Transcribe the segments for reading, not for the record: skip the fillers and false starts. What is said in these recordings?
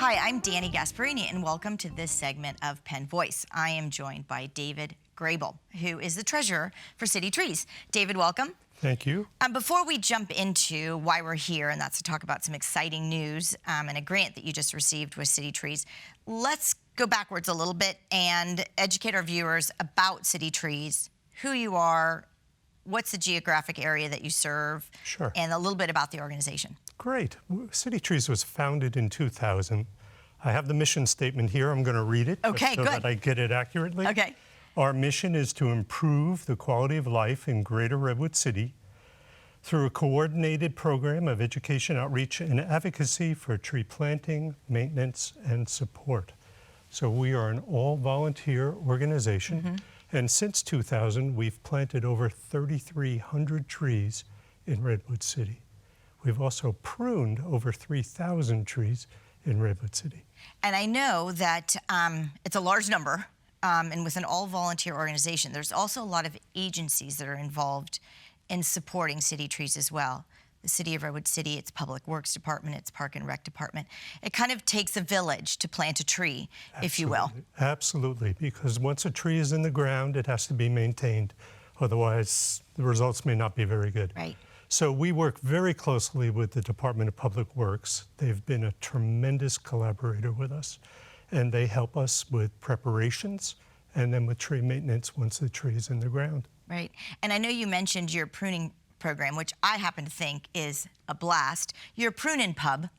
Hi, I'm Danny Gasparini, and welcome to this segment of Penn Voice. I am joined by David Grabel, who is the treasurer for CityTrees. David, welcome. Thank you. Before we jump into why we're here, and that's to talk about some exciting news and a grant that you just received with CityTrees, let's go backwards a little bit and educate our viewers about CityTrees, who you are, what's the geographic area that you serve, Sure. and a little bit about the organization. Great. CityTrees was founded in 2000. I have the mission statement here. I'm going to read it Okay, so good. that I get it accurately. Okay. Our mission is to improve the quality of life in Greater Redwood City through a coordinated program of education, outreach, and advocacy for tree planting, maintenance, and support. So we are an all-volunteer organization, and since 2000, we've planted over 3,300 trees in Redwood City. We've also pruned over 3,000 trees in Redwood City. And I know that it's a large number, and with an all-volunteer organization, there's also a lot of agencies that are involved in supporting CityTrees as well. The City of Redwood City, its Public Works Department, its Park and Rec Department. It kind of takes a village to plant a tree, if you will. Absolutely, because once a tree is in the ground, it has to be maintained. Otherwise, the results may not be very good. Right. So we work very closely with the Department of Public Works. They've been a tremendous collaborator with us, and they help us with preparations and then with tree maintenance once the tree is in the ground. Right. And I know you mentioned your pruning program, which I happen to think is a blast. You're a pruning pub,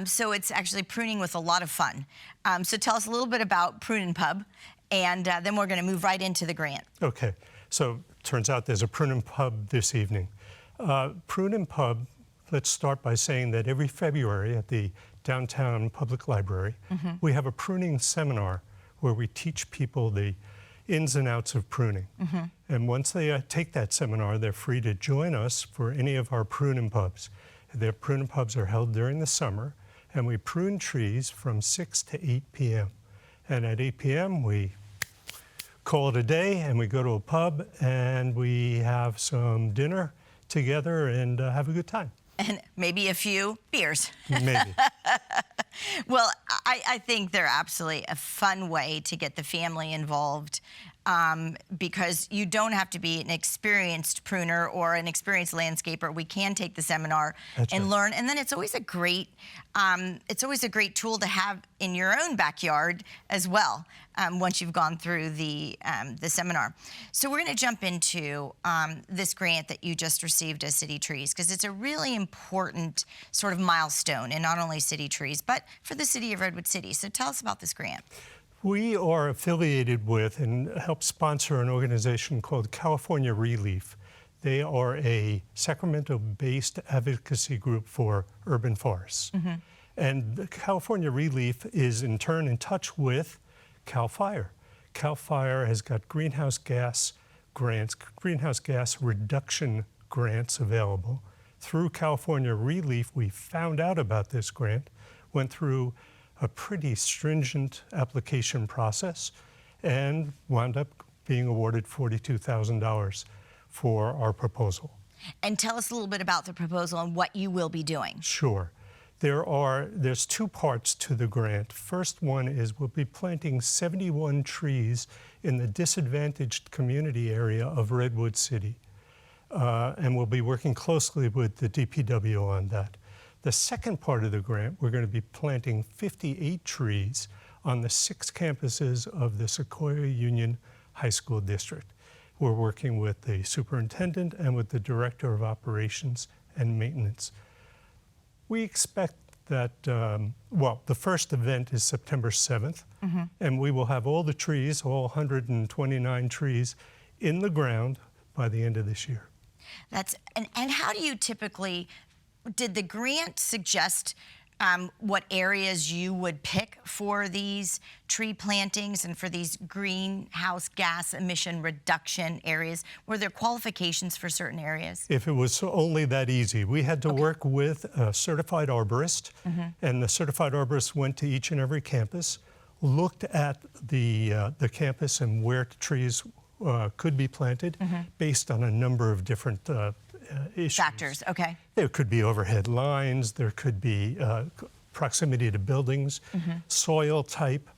so it's actually pruning with a lot of fun. So tell us a little bit about Pruning Pub, and then we're going to move right into the grant. Okay. So turns out there's a pruning pub this evening. Pruning Pub, let's start by saying that every February at the downtown public library, we have a pruning seminar where we teach people the ins and outs of pruning. And once they take that seminar, they're free to join us for any of our pruning pubs. The pruning pubs are held during the summer, and we prune trees from 6 to 8 p.m. And at 8 p.m., we call it a day, and we go to a pub, and we have some dinner together and have a good time. And maybe a few beers. Maybe. Well, I think they're absolutely a fun way to get the family involved, because you don't have to be an experienced pruner or an experienced landscaper. We can take the seminar and learn, and then it's always a great tool to have in your own backyard as well. Once you've gone through the seminar. So we're going to jump into this grant that you just received as CityTrees, because it's a really important sort of milestone in not only CityTrees, but for the City of Redwood City. So tell us about this grant. We are affiliated with and help sponsor an organization called California Relief. They are a Sacramento-based advocacy group for urban forests. And the California Relief is in turn in touch with CAL FIRE. CAL FIRE has got greenhouse gas grants, greenhouse gas reduction grants available. Through California Relief, we found out about this grant, went through a pretty stringent application process, and wound up being awarded $42,000 for our proposal. And tell us a little bit about the proposal and what you will be doing. Sure. There's two parts to the grant. First one is we'll be planting 71 trees in the disadvantaged community area of Redwood City. And we'll be working closely with the DPW on that. The second part of the grant, we're going to be planting 58 trees on the 6 campuses of the Sequoia Union High School District. We're working with the superintendent and with the director of operations and maintenance. We expect that, well, the first event is September 7th, and we will have all the trees, all 129 trees, in the ground by the end of this year. And how do you typically, did the grant suggest what areas you would pick for these tree plantings and for these greenhouse gas emission reduction areas? Were there qualifications for certain areas? If it was only that easy, we had to work with a certified arborist, and the certified arborist went to each and every campus, looked at the campus and where trees could be planted based on a number of different issues. Factors, okay. There could be overhead lines, there could be proximity to buildings, soil type,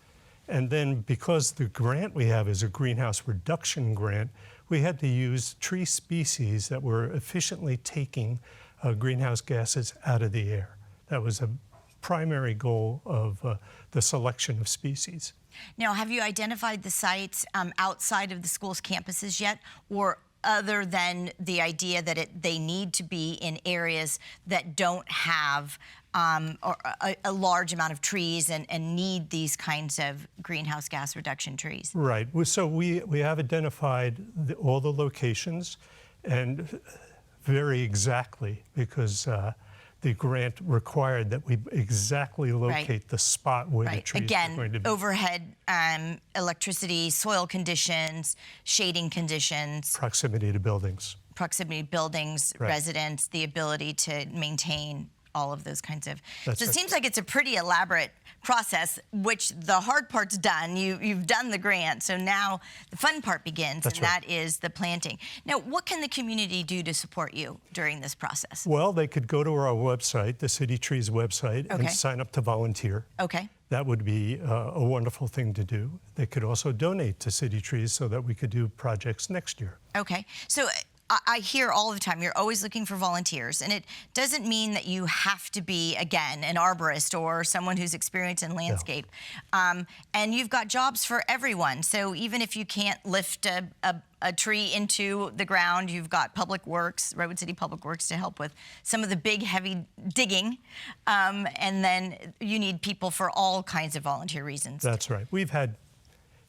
and then because the grant we have is a greenhouse reduction grant, we had to use tree species that were efficiently taking greenhouse gases out of the air. That was a primary goal of the selection of species. Now, have you identified the sites outside of the school's campuses yet, or other than the idea that they need to be in areas that don't have a large amount of trees and need these kinds of greenhouse gas reduction trees? Right. So we have identified all the locations, and very exactly, because the grant required that we exactly locate the spot where the trees are going to be. Overhead electricity, soil conditions, shading conditions. Proximity to buildings. Proximity to buildings, residents, the ability to maintain all of those kinds of. So it seems like it's a pretty elaborate process, which the hard part's done. You've done the grant, so now the fun part begins, and that is the planting. Now, what can the community do to support you during this process? Well, they could go to our website, the CityTrees website, and sign up to volunteer. Okay. That would be a wonderful thing to do. They could also donate to CityTrees so that we could do projects next year. Okay. So I hear all the time, you're always looking for volunteers, and it doesn't mean that you have to be, again, an arborist or someone who's experienced in landscape. And you've got jobs for everyone. So even if you can't lift a tree into the ground, you've got Public Works, Redwood City Public Works, to help with some of the big, heavy digging. And then you need people for all kinds of volunteer reasons. That's right. We've had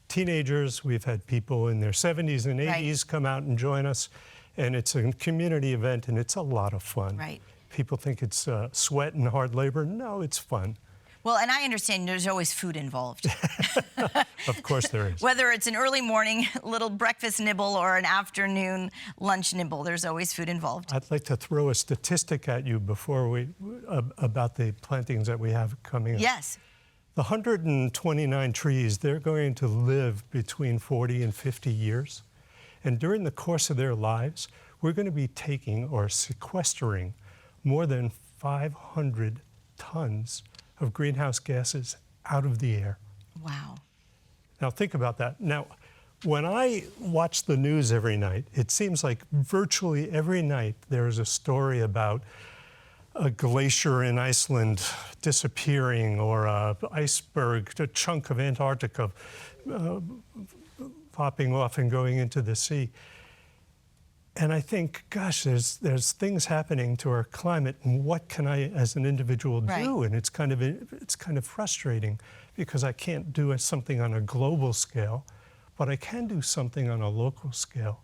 teenagers, we've had people in their 70s and 80s come out and join us. And it's a community event, and it's a lot of fun. Right. People think it's sweat and hard labor. No, it's fun. Well, and I understand there's always food involved. Of course there is. Whether it's an early morning little breakfast nibble or an afternoon lunch nibble, there's always food involved. I'd like to throw a statistic at you before about the plantings that we have coming up. Yes. The 129 trees, they're going to live between 40 and 50 years. And during the course of their lives, we're going to be taking or sequestering more than 500 tons of greenhouse gases out of the air. Wow. Now think about that. Now, when I watch the news every night, it seems like virtually every night there is a story about a glacier in Iceland disappearing, or an iceberg, a chunk of Antarctica popping off and going into the sea. And I think, gosh, there's things happening to our climate, and what can I, as an individual, do? And it's kind of frustrating, because I can't do something on a global scale, but I can do something on a local scale,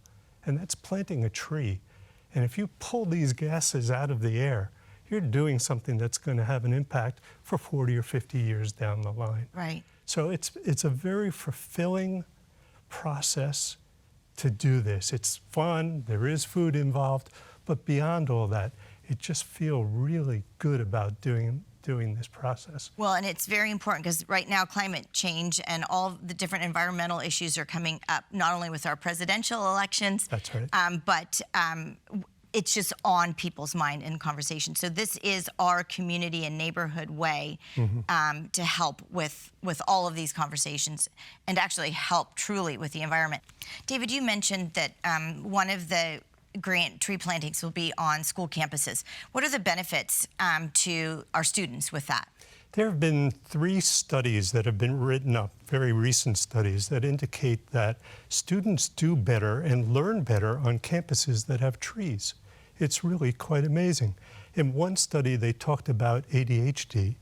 and that's planting a tree. And if you pull these gases out of the air, you're doing something that's going to have an impact for 40 or 50 years down the line. Right. So it's a very fulfilling process to do this. It's fun, there is food involved, but beyond all that, it just feels really good about doing this process. Well, and it's very important, because right now climate change and all the different environmental issues are coming up, not only with our presidential elections, That's right. But it's just on people's mind in conversation. So this is our community and neighborhood way to help with all of these conversations, and actually help truly with the environment. David, you mentioned that one of the grant tree plantings will be on school campuses. What are the benefits to our students with that? There have been 3 studies that have been written up, very recent studies, that indicate that students do better and learn better on campuses that have trees. It's really quite amazing. In one study, they talked about ADHD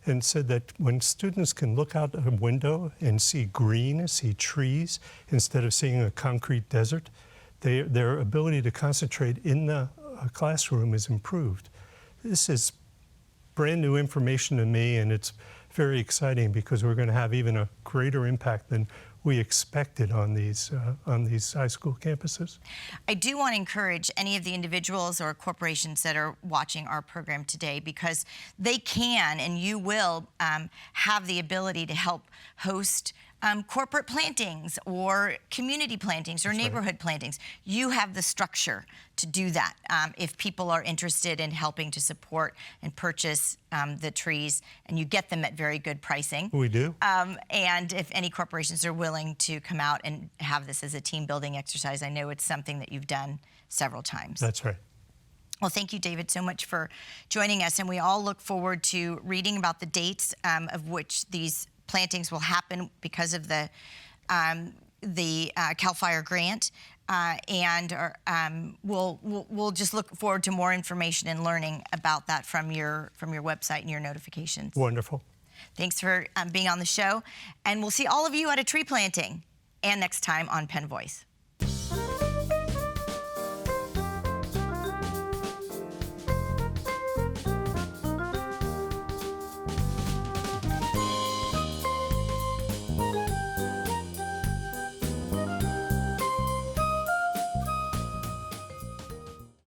and said that when students can look out a window and see green, see trees, instead of seeing a concrete desert, their ability to concentrate in the classroom is improved. This is brand new information to me, and it's very exciting, because we're going to have even a greater impact than we expected on these high school campuses. I do want to encourage any of the individuals or corporations that are watching our program today, because they can and you will have the ability to help host corporate plantings or community plantings or That's right. neighborhood plantings. You have the structure to do that. If people are interested in helping to support and purchase the trees, and you get them at very good pricing. We do. And if any corporations are willing to come out and have this as a team building exercise, I know it's something that you've done several times. That's right. Well, thank you, David, so much for joining us. And we all look forward to reading about the dates of which these plantings will happen because of the CAL FIRE grant. We'll just look forward to more information and learning about that from your website and your notifications. Wonderful. Thanks for being on the show. And we'll see all of you at a tree planting and next time on Penn Voice.